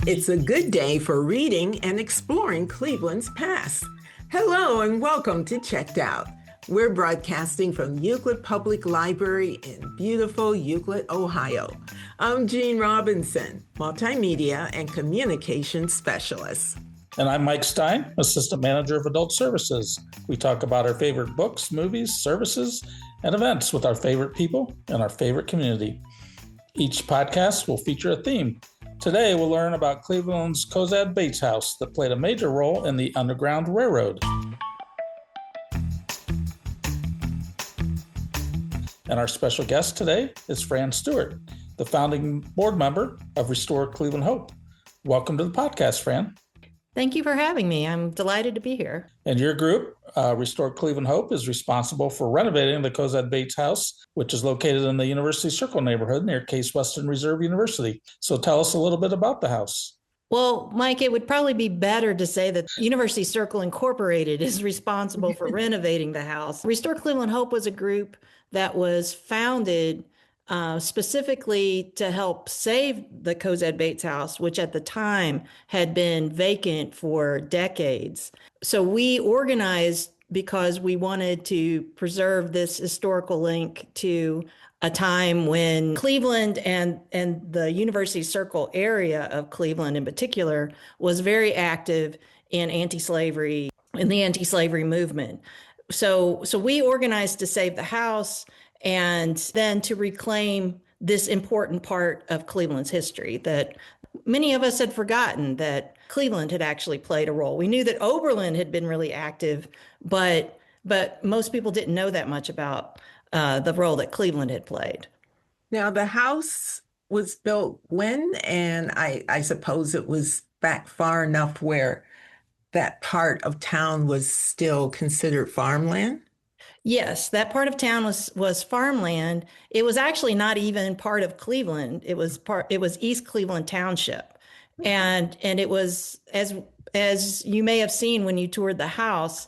It's a good day for reading and exploring Cleveland's past. Hello and welcome to Checked Out. We're broadcasting from Euclid Public Library in beautiful Euclid, Ohio. I'm Jean Robinson, multimedia and communications specialist. And I'm Mike Stein, Assistant Manager of Adult Services. We talk about our favorite books, movies, services, and events with our favorite people and our favorite community. Each podcast will feature a theme. Today, we'll learn about Cleveland's Cozad Bates House that played a major role in the Underground Railroad. And our special guest today is Fran Stewart, the founding board member of Restore Cleveland Hope. Welcome to the podcast, Fran. Thank you for having me. I'm delighted to be here. And your group, Restore Cleveland Hope, is responsible for renovating the Cozad Bates House, which is located in the University Circle neighborhood near Case Western Reserve University. So tell us a little bit about the house. Well, Mike, it would probably be better to say that University Circle Incorporated is responsible for renovating the house. Restore Cleveland Hope was a group that was founded specifically to help save the Cozad Bates House, which at the time had been vacant for decades. So we organized because we wanted to preserve this historical link to a time when Cleveland and the University Circle area of Cleveland in particular was very active in the anti-slavery movement. So we organized to save the house and then to reclaim this important part of Cleveland's history that many of us had forgotten that Cleveland had actually played a role. We knew that Oberlin had been really active, but most people didn't know that much about the role that Cleveland had played. Now, the house was built when? And I suppose it was back far enough where that part of town was still considered farmland? Yes, that part of town was farmland. It was actually not even part of Cleveland. It was East Cleveland Township. And it was as you may have seen when you toured the house,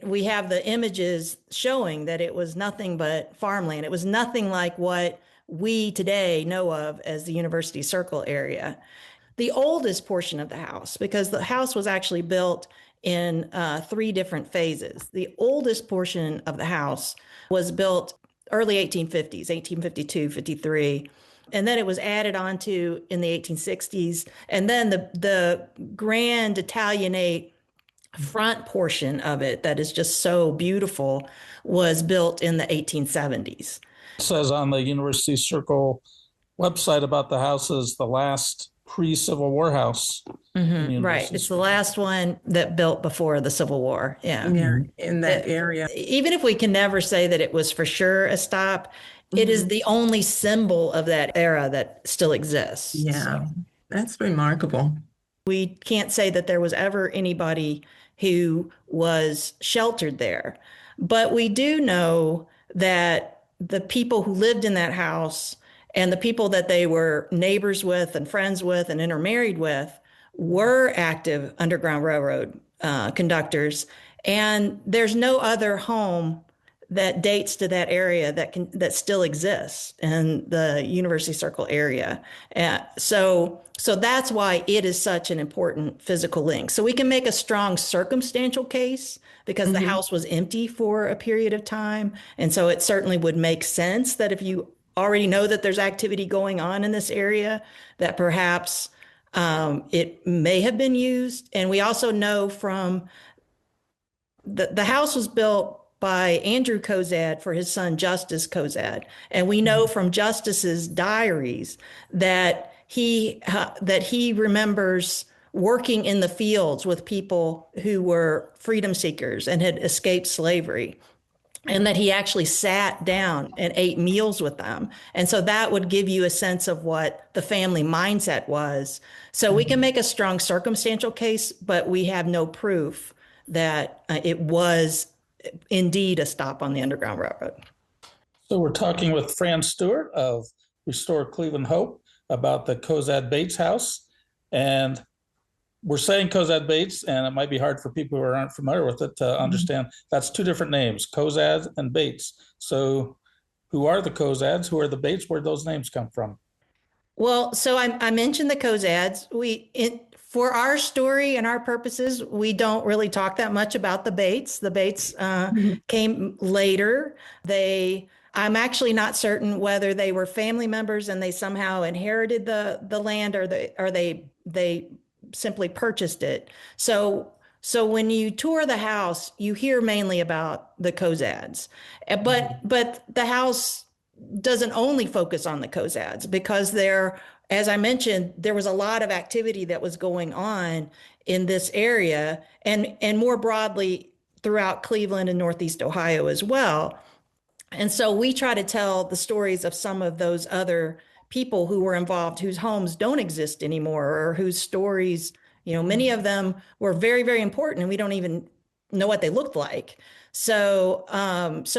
we have the images showing that it was nothing but farmland. It was nothing like what we today know of as the University Circle area. The oldest portion of the house, because the house was actually built in 3 different phases. The oldest portion of the house was built early 1850s, 1852, 53. And then it was added onto in the 1860s. And then the grand Italianate front portion of it that is just so beautiful was built in the 1870s. It says on the University Circle website about the house is the last pre-Civil War house. Right. It's the last one that built before the Civil War. Yeah. In that area. Even if we can never say that it was for sure a stop, it is the only symbol of that era that still exists. Yeah. That's remarkable. We can't say that there was ever anybody who was sheltered there, but we do know that the people who lived in that house and the people that they were neighbors with and friends with and intermarried with were active Underground Railroad conductors. And there's no other home that dates to that area that still exists in the University Circle area. So that's why it is such an important physical link. So we can make a strong circumstantial case because the house was empty for a period of time. And so it certainly would make sense that if you already know that there's activity going on in this area, that perhaps it may have been used. And we also know from the house was built by Andrew Cozad for his son, Justice Cozad. And we know from Justice's diaries that he remembers working in the fields with people who were freedom seekers and had escaped slavery, and that he actually sat down and ate meals with them. And so that would give you a sense of what the family mindset was. So we can make a strong circumstantial case, but we have no proof that it was indeed a stop on the Underground Railroad. So we're talking with Fran Stewart of Restore Cleveland Hope about the Cozad Bates House. And we're saying Cozad Bates, and it might be hard for people who aren't familiar with it to understand that's 2 different names, Cozad and Bates. So who are the Cozads? Who are the Bates? Where did those names come from? Well, so I mentioned the Cozads. For our story and our purposes, we don't really talk that much about the Bates. The Bates Mhm. came later. I'm actually not certain whether they were family members and they somehow inherited the land, or they simply purchased it. So when you tour the house, you hear mainly about the Cozads, but the house doesn't only focus on the Cozads because as I mentioned, there was a lot of activity that was going on in this area and more broadly throughout Cleveland and Northeast Ohio as well. And so we try to tell the stories of some of those other people who were involved, whose homes don't exist anymore, or whose stories, many of them were very, very important, and we don't even know what they looked like. So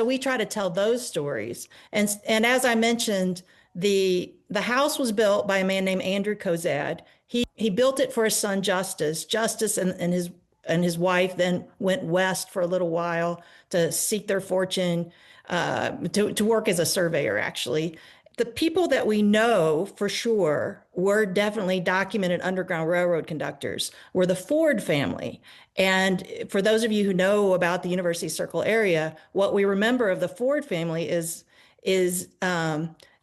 we try to tell those stories. And as I mentioned, the house was built by a man named Andrew Kozad. He built it for his son Justice. Justice and his wife then went west for a little while to seek their fortune, to work as a surveyor, actually. The people that we know for sure were definitely documented Underground Railroad conductors were the Ford family. And for those of you who know about the University Circle area, what we remember of the Ford family is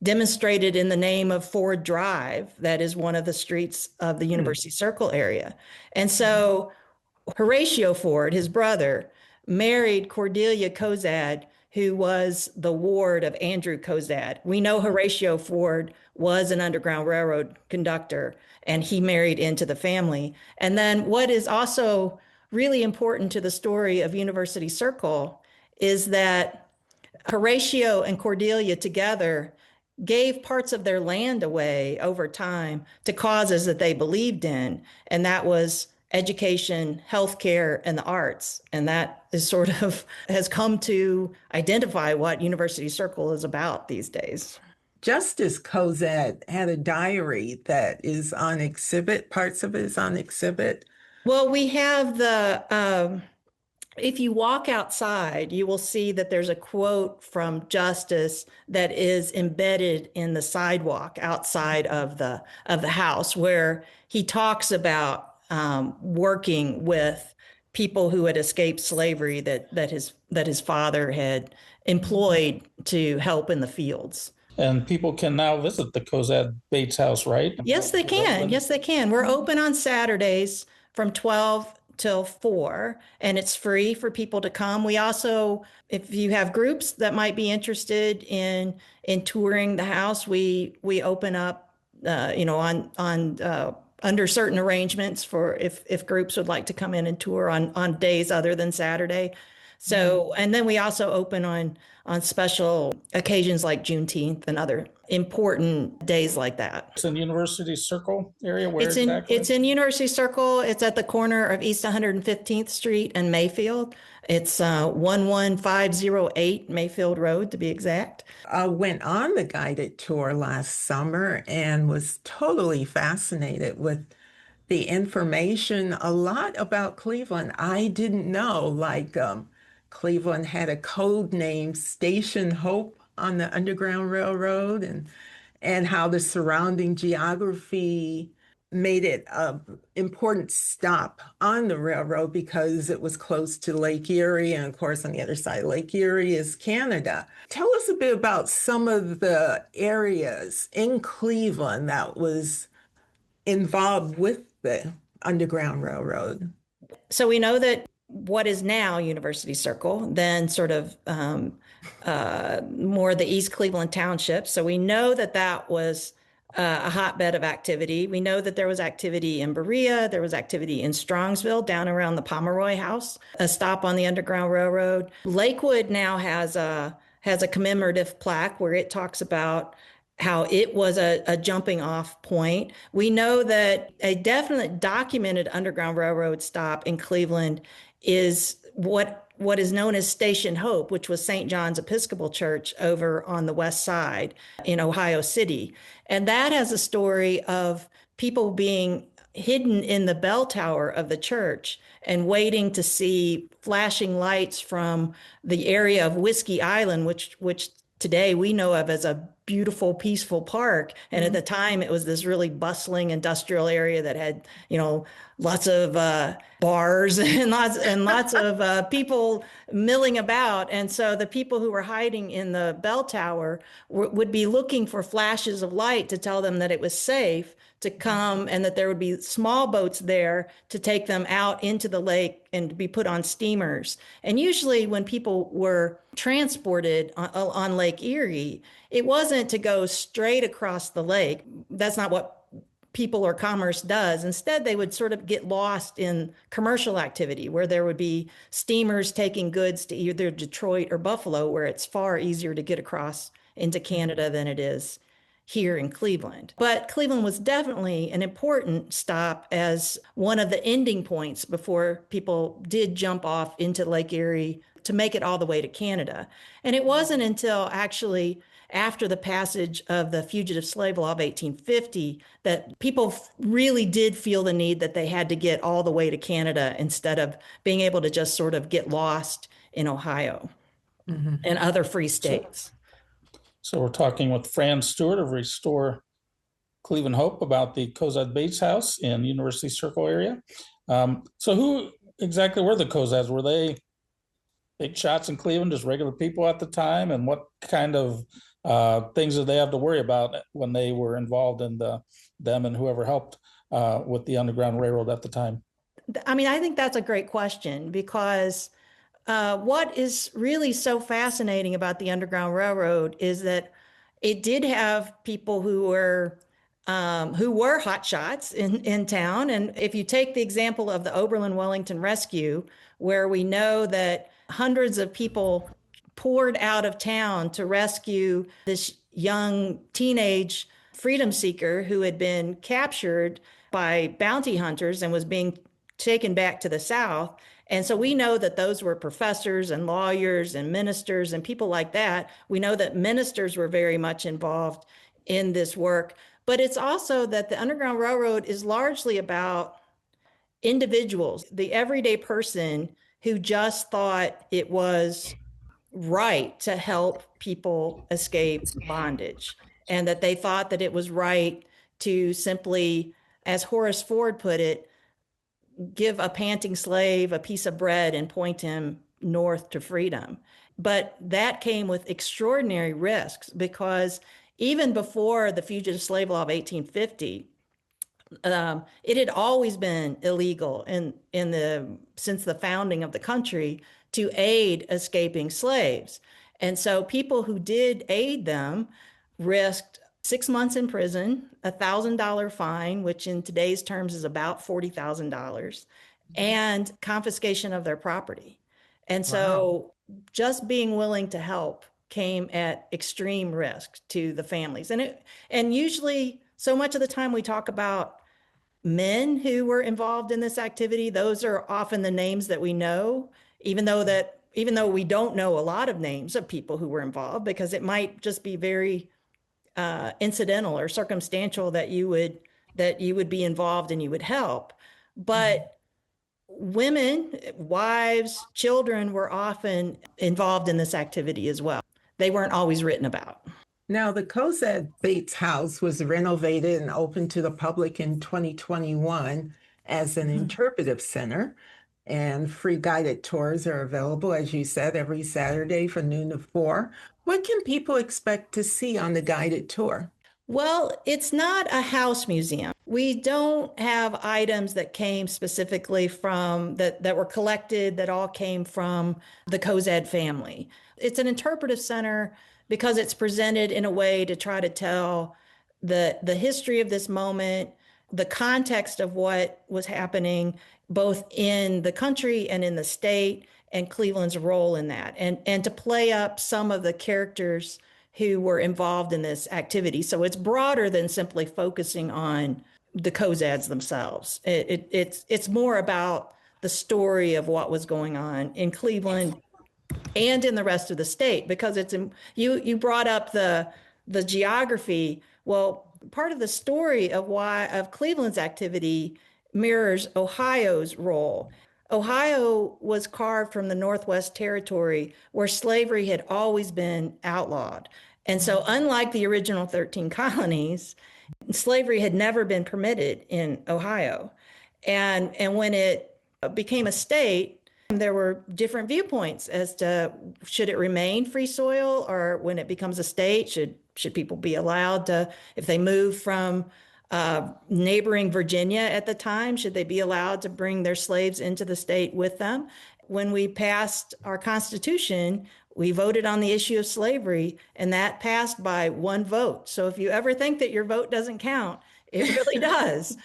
demonstrated in the name of Ford Drive. That is one of the streets of the University Circle area. And so Horatio Ford, his brother, married Cordelia Kozad, who was the ward of Andrew Kozad. We know Horatio Ford was an Underground Railroad conductor, and he married into the family. And then what is also really important to the story of University Circle is that Horatio and Cordelia together gave parts of their land away over time to causes that they believed in, and that was education, healthcare, and the arts. And that is sort of has come to identify what University Circle is about these days. Justice Cosette had a diary that is on exhibit. Parts of it is on exhibit. Well, we have if you walk outside, you will see that there's a quote from Justice that is embedded in the sidewalk outside of the house, where he talks about working with people who had escaped slavery that his father had employed to help in the fields. And people can now visit the Cozad Bates house, right? Yes, they can. Yes, they can. We're open on Saturdays from 12 till 4, and it's free for people to come. We also, if you have groups that might be interested in touring the house, we open up, on under certain arrangements for if groups would like to come in and tour on days other than Saturday. So, and then we also open on special occasions like Juneteenth and other important days like that. It's in University Circle area. Where It's in exactly? it's in University Circle. It's at the corner of East 115th Street and Mayfield. It's 11508 Mayfield Road to be exact. I went on the guided tour last summer and was totally fascinated with the information, a lot about Cleveland I didn't know, like Cleveland had a code name, Station Hope, on the Underground Railroad, and how the surrounding geography made it an important stop on the railroad because it was close to Lake Erie. And of course, on the other side of Lake Erie is Canada. Tell us a bit about some of the areas in Cleveland that was involved with the Underground Railroad. So we know that what is now University Circle, then sort of more the East Cleveland Township. So we know that that was a hotbed of activity. We know that there was activity in Berea, there was activity in Strongsville, down around the Pomeroy House, a stop on the Underground Railroad. Lakewood now has a commemorative plaque where it talks about how it was a jumping off point. We know that a definite documented Underground Railroad stop in Cleveland is what is known as Station Hope, which was St. John's Episcopal Church over on the west side in Ohio City. And that has a story of people being hidden in the bell tower of the church and waiting to see flashing lights from the area of Whiskey Island, which today we know of as a beautiful, peaceful park. And at the time, it was this really bustling industrial area that had, lots of bars and lots of people milling about. And so the people who were hiding in the bell tower would be looking for flashes of light to tell them that it was safe to come and that there would be small boats there to take them out into the lake and to be put on steamers. And usually when people were transported on Lake Erie, it wasn't to go straight across the lake. That's not what people or commerce does. Instead, they would sort of get lost in commercial activity where there would be steamers taking goods to either Detroit or Buffalo, where it's far easier to get across into Canada than it is here in Cleveland. But Cleveland was definitely an important stop as one of the ending points before people did jump off into Lake Erie to make it all the way to Canada. And it wasn't until actually after the passage of the Fugitive Slave Law of 1850 that people really did feel the need that they had to get all the way to Canada instead of being able to just sort of get lost in Ohio and other free states. So we're talking with Fran Stewart of Restore Cleveland Hope about the Cozad Bates House in University Circle area. So who exactly were the Cozads? Were they big shots in Cleveland, just regular people at the time? And what kind of things did they have to worry about when they were involved in them and whoever helped with the Underground Railroad at the time? I mean, I think that's a great question because what is really so fascinating about the Underground Railroad is that it did have people who were hotshots in town. And if you take the example of the Oberlin-Wellington Rescue, where we know that hundreds of people poured out of town to rescue this young teenage freedom seeker who had been captured by bounty hunters and was being taken back to the South. And so we know that those were professors and lawyers and ministers and people like that. We know that ministers were very much involved in this work. But it's also that the Underground Railroad is largely about individuals, the everyday person who just thought it was right to help people escape bondage, and that they thought that it was right to simply, as Horace Ford put it, give a panting slave a piece of bread and point him north to freedom. But that came with extraordinary risks because even before the Fugitive Slave Law of 1850, it had always been illegal since the founding of the country to aid escaping slaves. And so people who did aid them risked 6 months in prison, $1,000 fine, which in today's terms is about $40,000, and confiscation of their property. And so just being willing to help came at extreme risk to the families. And usually, so much of the time we talk about men who were involved in this activity. Those are often the names that we know, even though we don't know a lot of names of people who were involved, because it might just be very incidental or circumstantial that you would be involved and you would help. But women, wives, children were often involved in this activity as well. They weren't always written about. Now, the Cozad Bates House was renovated and opened to the public in 2021 as an interpretive center, and free guided tours are available, as you said, every Saturday from noon to 4. What can people expect to see on the guided tour? Well, it's not a house museum. We don't have items that came specifically from that were collected that all came from the Cozad family. It's an interpretive center because it's presented in a way to try to tell the history of this moment, the context of what was happening both in the country and in the state, and Cleveland's role in that, and to play up some of the characters who were involved in this activity. So it's broader than simply focusing on the Cozads themselves. It's more about the story of what was going on in Cleveland and in the rest of the state, because you brought up the geography. Well, part of the story of Cleveland's activity mirrors Ohio's role. Ohio was carved from the Northwest Territory, where slavery had always been outlawed. And so, unlike the original 13 colonies, slavery had never been permitted in Ohio. And when it became a state, there were different viewpoints as to should it remain free soil, or when it becomes a state, should people be allowed to, if they move from neighboring Virginia at the time, should they be allowed to bring their slaves into the state with them? When we passed our Constitution, we voted on the issue of slavery, and that passed by one vote. So if you ever think that your vote doesn't count, it really does.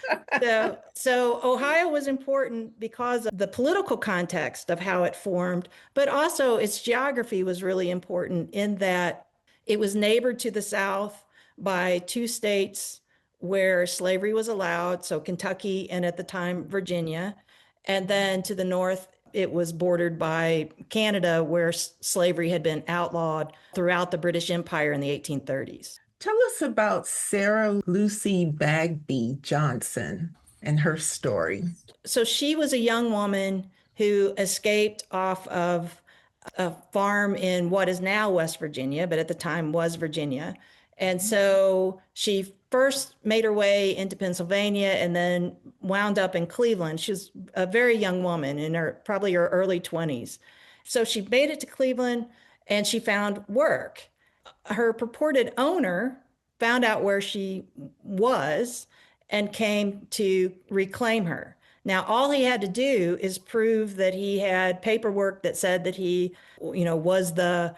So Ohio was important because of the political context of how it formed, but also its geography was really important in that it was neighbored to the south by two states where slavery was allowed, so Kentucky and at the time Virginia. And then to the north, it was bordered by Canada, where slavery had been outlawed throughout the British Empire in the 1830s. Tell us about Sarah Lucy Bagby Johnson and her story. So she was a young woman who escaped off of a farm in what is now West Virginia, but at the time was Virginia. And so she first made her way into Pennsylvania and then wound up in Cleveland. She was a very young woman in probably her early 20s. So she made it to Cleveland and she found work. Her purported owner found out where she was and came to reclaim her. Now, all he had to do is prove that he had paperwork that said that he, was the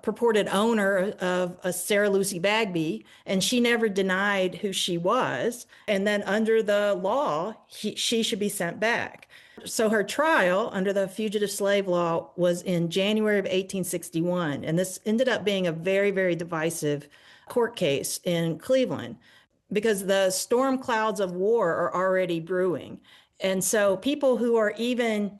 purported owner of a Sarah Lucy Bagby, and she never denied who she was. And then under the law, she should be sent back. So her trial under the fugitive slave law was in January of 1861. And this ended up being a very, very divisive court case in Cleveland because the storm clouds of war are already brewing. And so people who are even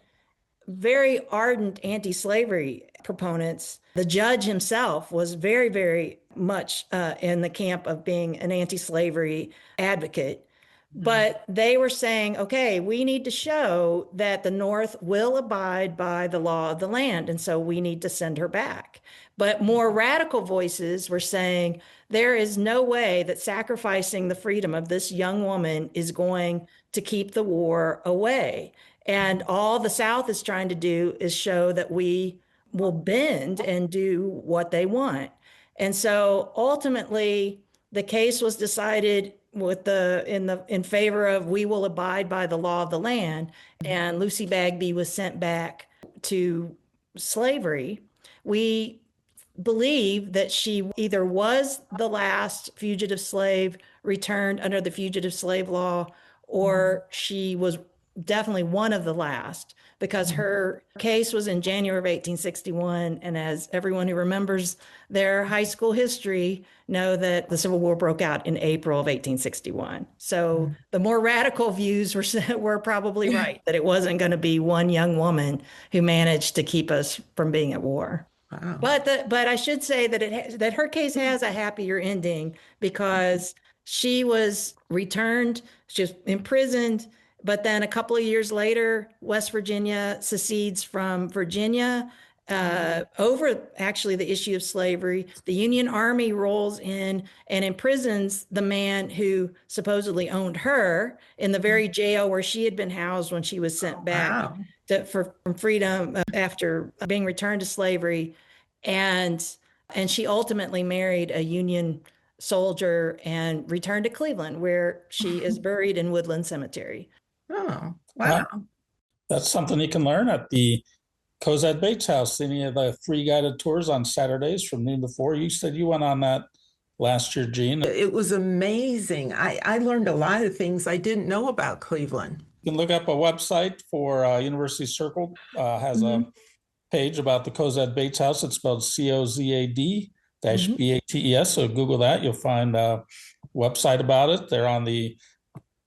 very ardent anti-slavery proponents, the judge himself was very, very much in the camp of being an anti-slavery advocate. But they were saying, okay, we need to show that the North will abide by the law of the land. And so we need to send her back. But more radical voices were saying, there is no way that sacrificing the freedom of this young woman is going to keep the war away. And all the South is trying to do is show that we will bend and do what they want. And so ultimately, the case was decided in favor of we will abide by the law of the land, and Lucy Bagby was sent back to slavery. We believe that she either was the last fugitive slave returned under the fugitive slave law, or she was definitely one of the last, because her case was in January of 1861. And as everyone who remembers their high school history know, that the Civil War broke out in April of 1861. So the more radical views were probably right, that it wasn't going to be one young woman who managed to keep us from being at war. Wow. But I should say that her case has a happier ending, because she was returned, she was imprisoned, but then a couple of years later, West Virginia secedes from Virginia over actually the issue of slavery. The Union Army rolls in and imprisons the man who supposedly owned her in the very jail where she had been housed when she was sent back from freedom after being returned to slavery. And she ultimately married a Union soldier and returned to Cleveland, where she is buried in Woodland Cemetery. Oh, wow. That's something you can learn at the Cozad Bates House. Any of the free guided tours on Saturdays from noon to 4. You said you went on that last year, Jean. It was amazing. I learned a lot of things I didn't know about Cleveland. You can look up a website for University Circle. Has a page about the Cozad Bates House. It's spelled COZAD-BATES. So Google that. You'll find a website about it. They're on the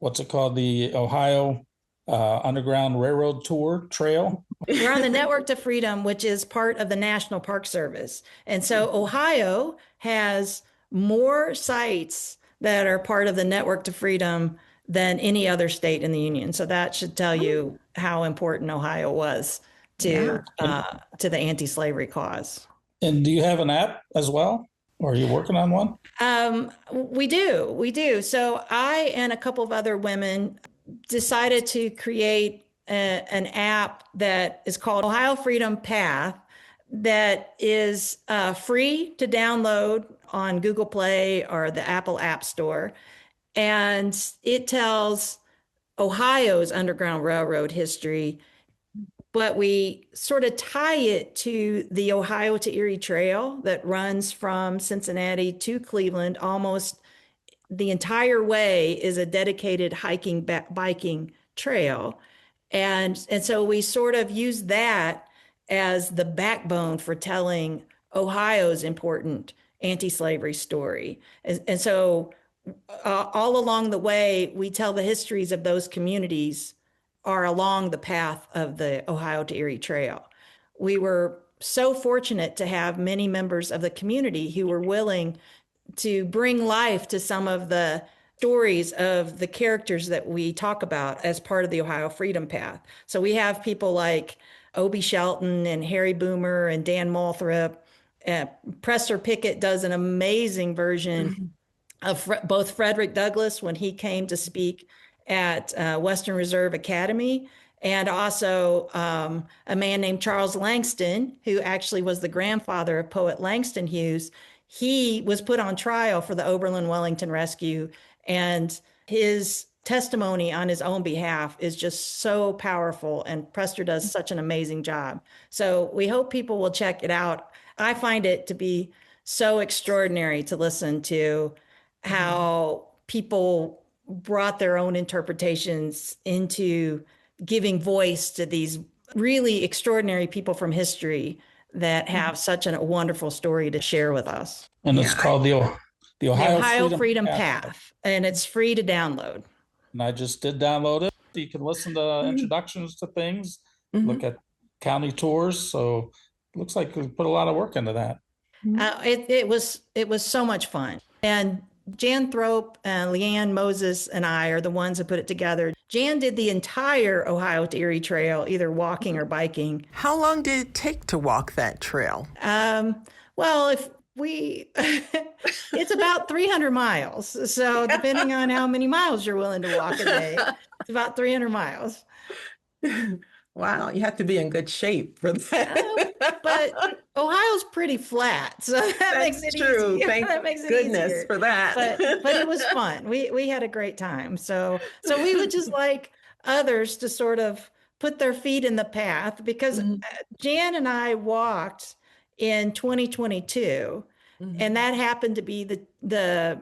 the Ohio Underground Railroad Tour Trail. We're on the Network to Freedom, which is part of the National Park Service. And so Ohio has more sites that are part of the Network to Freedom than any other state in the Union. So that should tell you how important Ohio was to the anti-slavery cause. And do you have an app as well? Are you working on one? We do. So I and a couple of other women decided to create an app that is called Ohio Freedom Path that is free to download on Google Play or the Apple App Store. And it tells Ohio's Underground Railroad history, but we sort of tie it to the Ohio to Erie Trail that runs from Cincinnati to Cleveland. Almost the entire way is a dedicated biking trail. And so we sort of use that as the backbone for telling Ohio's important anti-slavery story. And so all along the way, we tell the histories of those communities are along the path of the Ohio to Erie Trail. We were so fortunate to have many members of the community who were willing to bring life to some of the stories of the characters that we talk about as part of the Ohio Freedom Path. So we have people like Obie Shelton and Harry Boomer and Dan Moulthrop. Presser Pickett does an amazing version of both Frederick Douglass when he came to speak at Western Reserve Academy, and also a man named Charles Langston, who actually was the grandfather of poet Langston Hughes. He was put on trial for the Oberlin Wellington rescue, and his testimony on his own behalf is just so powerful, and Prester does such an amazing job. So we hope people will check it out. I find it to be so extraordinary to listen to how people brought their own interpretations into giving voice to these really extraordinary people from history that have such a wonderful story to share with us. And it's called the Ohio Freedom Path, and it's free to download. And I just did download it. You can listen to introductions to things, look at county tours. So it looks like we put a lot of work into that. It was so much fun. And Jan Thrope and Leanne Moses and I are the ones that put it together. Jan did the entire Ohio to Erie Trail, either walking or biking. How long did it take to walk that trail? Well, if we, it's about 300 miles. So depending on how many miles you're willing to walk a day, it's about 300 miles. Wow, you have to be in good shape for that. But Ohio's pretty flat, so that makes it true. easy. Thank goodness for that. But it was fun. We had a great time. So we would just like others to sort of put their feet in the path, because Jan and I walked in 2022, and that happened to be the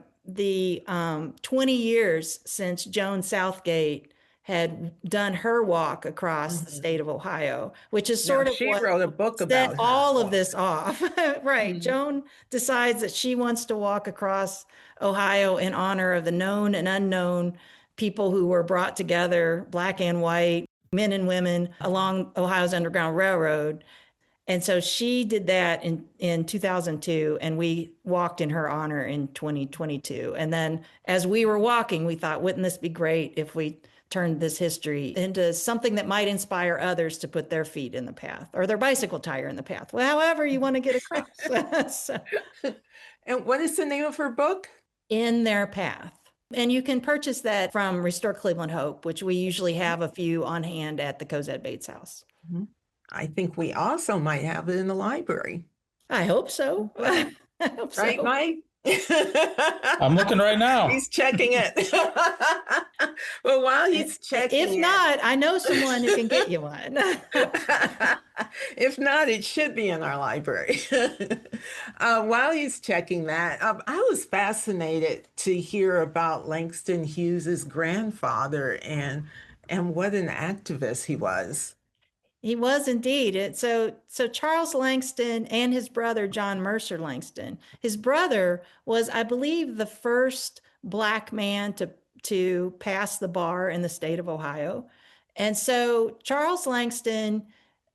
20 years since Joan Southgate had done her walk across the state of Ohio, which is sort of she what wrote a book set about all of this off. Right. Joan decides that she wants to walk across Ohio in honor of the known and unknown people who were brought together, Black and white, men and women, along Ohio's Underground Railroad. And so she did that in 2002, and we walked in her honor in 2022. And then as we were walking, we thought, wouldn't this be great if we turned this history into something that might inspire others to put their feet in the path or their bicycle tire in the path, well, however you want to get across. So, and what is the name of her book? In Their Path. And you can purchase that from Restore Cleveland Hope, which we usually have a few on hand at the Cosette Bates house. I think we also might have it in the library. I hope so. I hope so. Right, Mike? I'm looking right now. He's checking it. Well, while he's checking if not, I know someone who can get you one. If not, it should be in our library. While he's checking that, I was fascinated to hear about Langston Hughes's grandfather and what an activist he was. He was indeed. So Charles Langston and his brother, John Mercer Langston. His brother was, I believe, the first Black man to pass the bar in the state of Ohio. And so Charles Langston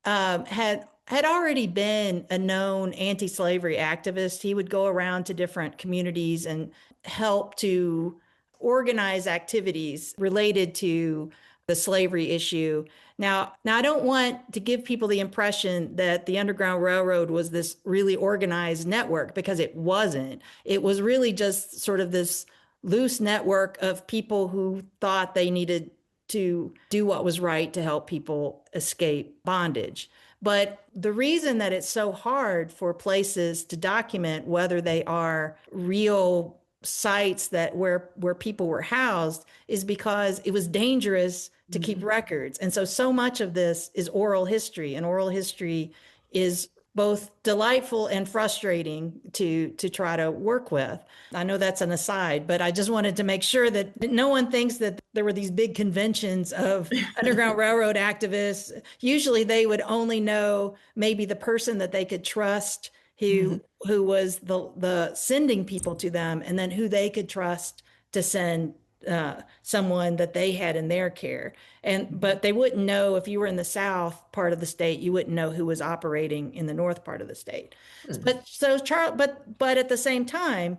had already been a known anti-slavery activist. He would go around to different communities and help to organize activities related to the slavery issue. Now, I don't want to give people the impression that the Underground Railroad was this really organized network, because it wasn't. It was really just sort of this loose network of people who thought they needed to do what was right to help people escape bondage. But the reason that it's so hard for places to document whether they are real sites that where people were housed is because it was dangerous to keep records. And so much of this is oral history, and oral history is both delightful and frustrating to try to work with. I know that's an aside, but I just wanted to make sure that no one thinks that there were these big conventions of Underground Railroad activists. Usually they would only know maybe the person that they could trust who was the sending people to them, and then who they could trust to send someone that they had in their care. But they wouldn't know, if you were in the south part of the state, you wouldn't know who was operating in the north part of the state. But at the same time,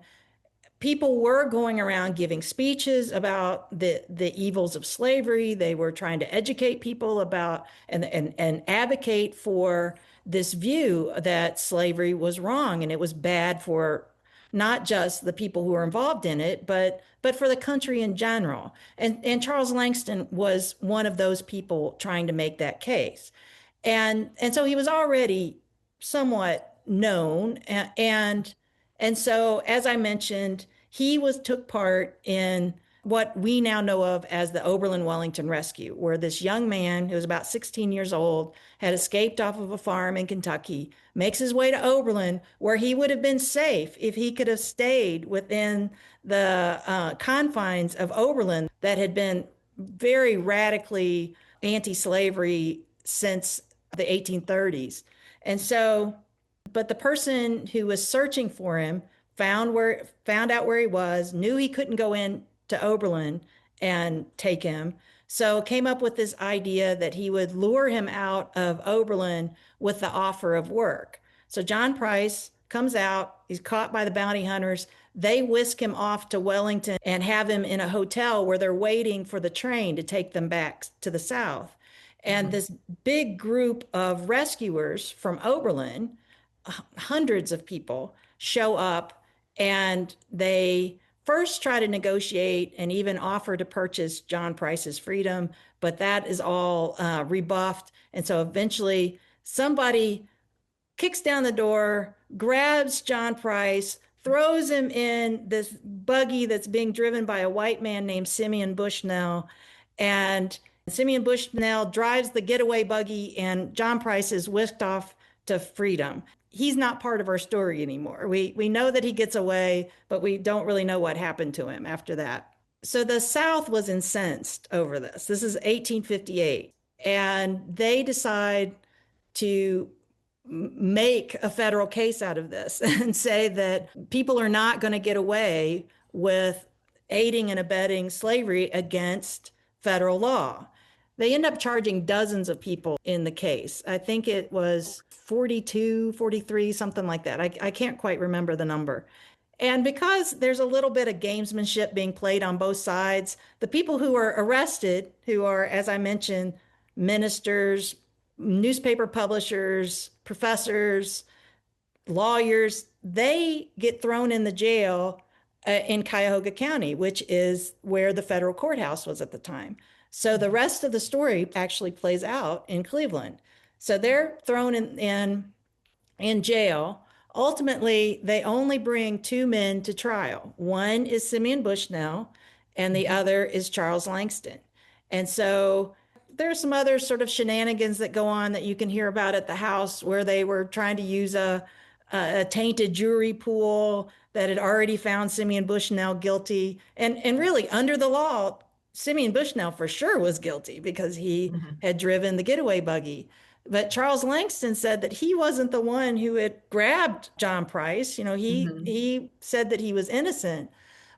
people were going around giving speeches about the evils of slavery. They were trying to educate people about and advocate for this view that slavery was wrong and it was bad for not just the people who were involved in it, but for the country in general. And Charles Langston was one of those people trying to make that case. And so he was already somewhat known. And so, as I mentioned, he took part in what we now know of as the Oberlin Wellington Rescue, where this young man who was about 16 years old had escaped off of a farm in Kentucky, makes his way to Oberlin, where he would have been safe if he could have stayed within the confines of Oberlin that had been very radically anti-slavery since the 1830s. And so, but the person who was searching for him found out where he was, knew he couldn't go in to Oberlin and take him. So came up with this idea that he would lure him out of Oberlin with the offer of work. So John Price comes out, he's caught by the bounty hunters. They whisk him off to Wellington and have him in a hotel where they're waiting for the train to take them back to the South. And this big group of rescuers from Oberlin, hundreds of people, show up, and they first try to negotiate and even offer to purchase John Price's freedom, but that is all rebuffed. And so eventually somebody kicks down the door, grabs John Price, throws him in this buggy that's being driven by a white man named Simeon Bushnell. And Simeon Bushnell drives the getaway buggy, and John Price is whisked off to freedom. He's not part of our story anymore. We know that he gets away, but we don't really know what happened to him after that. So the South was incensed over this. This is 1858. And they decide to make a federal case out of this and say that people are not going to get away with aiding and abetting slavery against federal law. They end up charging dozens of people in the case. I think it was 42, 43, something like that. I can't quite remember the number. And because there's a little bit of gamesmanship being played on both sides, the people who are arrested, who are, as I mentioned, ministers, newspaper publishers, professors, lawyers, they get thrown in the jail in Cuyahoga County, which is where the federal courthouse was at the time. So the rest of the story actually plays out in Cleveland. So they're thrown in jail. Ultimately, they only bring two men to trial. One is Simeon Bushnell, and the other is Charles Langston. And so there's some other sort of shenanigans that go on that you can hear about at the house, where they were trying to use a tainted jury pool that had already found Simeon Bushnell guilty. And really, under the law, Simeon Bushnell for sure was guilty because he had driven the getaway buggy. But Charles Langston said that he wasn't the one who had grabbed John Price. You know, he said that he was innocent,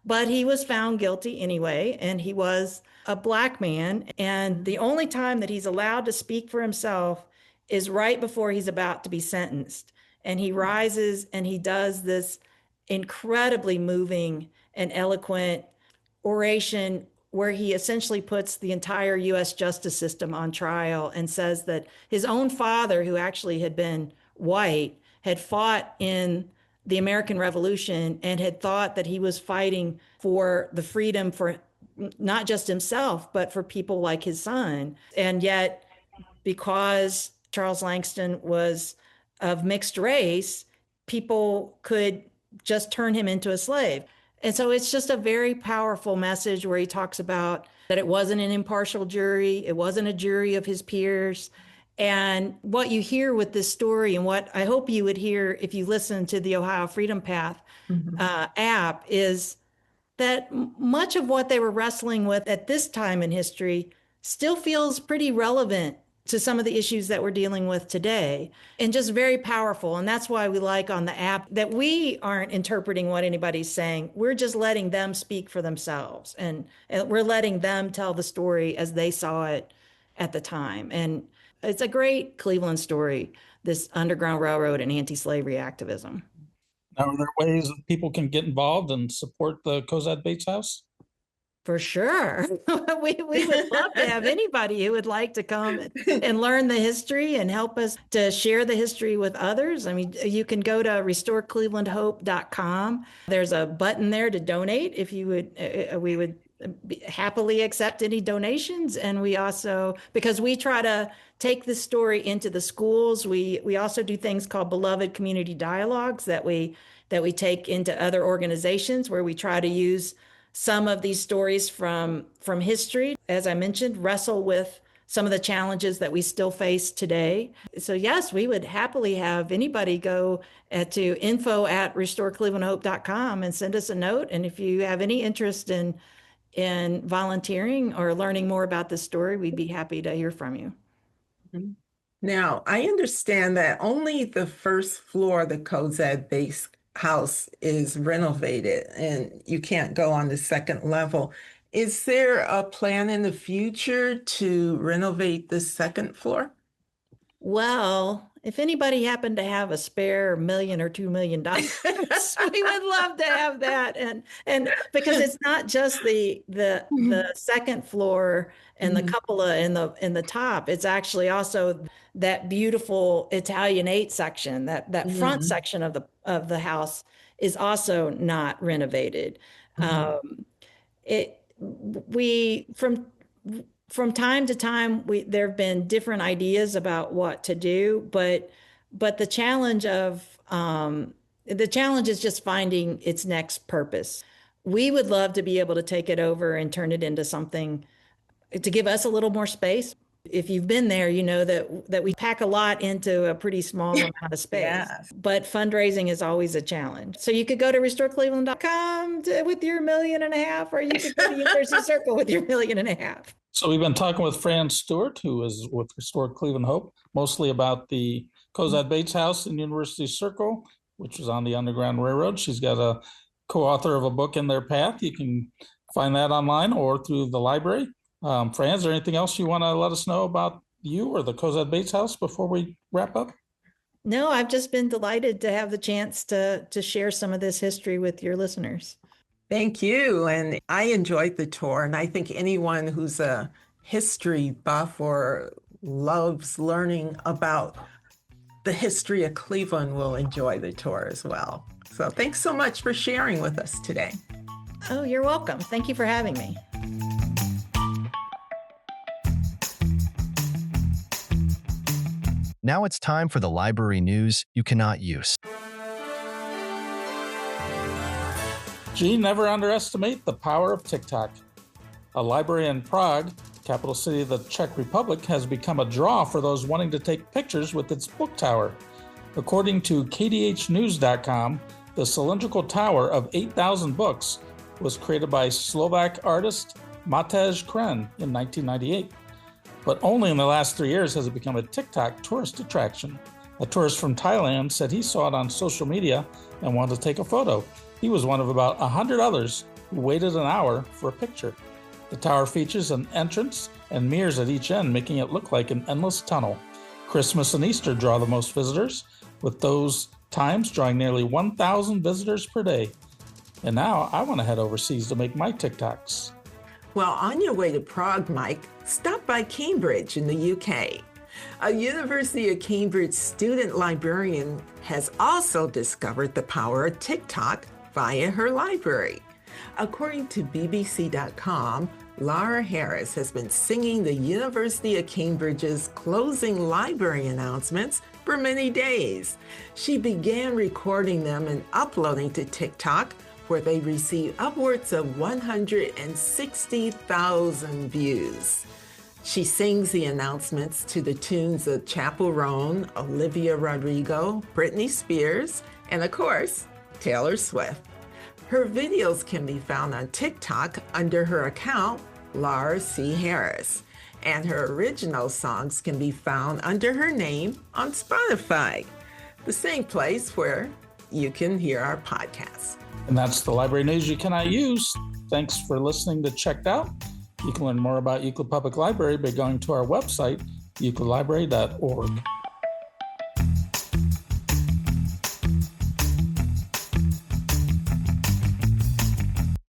but he was found guilty anyway, and he was a Black man. And the only time that he's allowed to speak for himself is right before he's about to be sentenced. And he rises and he does this incredibly moving and eloquent oration where he essentially puts the entire U.S. justice system on trial and says that his own father, who actually had been white, had fought in the American Revolution and had thought that he was fighting for the freedom for not just himself, but for people like his son. And yet, because Charles Langston was of mixed race, people could just turn him into a slave. And so it's just a very powerful message where he talks about that it wasn't an impartial jury, it wasn't a jury of his peers. And what you hear with this story, and what I hope you would hear if you listen to the Ohio Freedom Path app, is that much of what they were wrestling with at this time in history still feels pretty relevant to some of the issues that we're dealing with today, and just very powerful. And that's why we like on the app that we aren't interpreting what anybody's saying. We're just letting them speak for themselves, and we're letting them tell the story as they saw it at the time. And it's a great Cleveland story, this Underground Railroad and anti-slavery activism. Now, are there ways that people can get involved and support the Cozad Bates House? For sure. we would love to have anybody who would like to come and learn the history and help us to share the history with others. I mean, you can go to restoreclevelandhope.com. There's a button there to donate if you would. We would happily accept any donations. And we also, because we try to take this story into the schools, we also do things called Beloved Community Dialogues that we take into other organizations, where we try to use some of these stories from history, as I mentioned, wrestle with some of the challenges that we still face today. So yes, we would happily have anybody go to info@restoreclevelandhope.com and send us a note. And if you have any interest in volunteering or learning more about this story, we'd be happy to hear from you. Now, I understand that only the first floor of the Cozad Bates House is renovated and you can't go on the second level. Is there a plan in the future to renovate the second floor? Well, if anybody happened to have a spare $1 million or $2 million, we would love to have that. And because it's not just the second floor and the cupola in the top, it's actually also that beautiful Italianate section, that front section of the house is also not renovated. From time to time, there have been different ideas about what to do, but the challenge is just finding its next purpose. We would love to be able to take it over and turn it into something to give us a little more space. If you've been there, you know that we pack a lot into a pretty small amount of space. Yes. But fundraising is always a challenge. So you could go to restorecleveland.com with your $1.5 million, or you could go to University Circle with your $1.5 million. So we've been talking with Fran Stewart, who is with Restore Cleveland Hope, mostly about the Cozad Bates House in University Circle, which is on the Underground Railroad. She's got a co-author of a book in their path. You can find that online or through the library. Fran, is there anything else you want to let us know about you or the Cozad Bates House before we wrap up? No, I've just been delighted to have the chance to share some of this history with your listeners. Thank you. And I enjoyed the tour. And I think anyone who's a history buff or loves learning about the history of Cleveland will enjoy the tour as well. So thanks so much for sharing with us today. Oh, you're welcome. Thank you for having me. Now it's time for the library news you cannot use. Gee, never underestimate the power of TikTok. A library in Prague, capital city of the Czech Republic, has become a draw for those wanting to take pictures with its book tower. According to kdhnews.com, the cylindrical tower of 8,000 books was created by Slovak artist Matej Kren in 1998. But only in the last 3 years has it become a TikTok tourist attraction. A tourist from Thailand said he saw it on social media and wanted to take a photo. He was one of about 100 others who waited an hour for a picture. The tower features an entrance and mirrors at each end, making it look like an endless tunnel. Christmas and Easter draw the most visitors, with those times drawing nearly 1,000 visitors per day. And now I want to head overseas to make my TikToks. Well, on your way to Prague, Mike, stop by Cambridge in the UK. A University of Cambridge student librarian has also discovered the power of TikTok via her library. According to BBC.com, Laura Harris has been singing the University of Cambridge's closing library announcements for many days. She began recording them and uploading to TikTok, where they receive upwards of 160,000 views. She sings the announcements to the tunes of Chappell Roan, Olivia Rodrigo, Britney Spears, and of course, Taylor Swift. Her videos can be found on TikTok under her account, Laura C. Harris, and her original songs can be found under her name on Spotify, the same place where you can hear our podcast. And that's the library news you cannot use. Thanks for listening to Checked Out. You can learn more about Euclid Public Library by going to our website, euclidlibrary.org.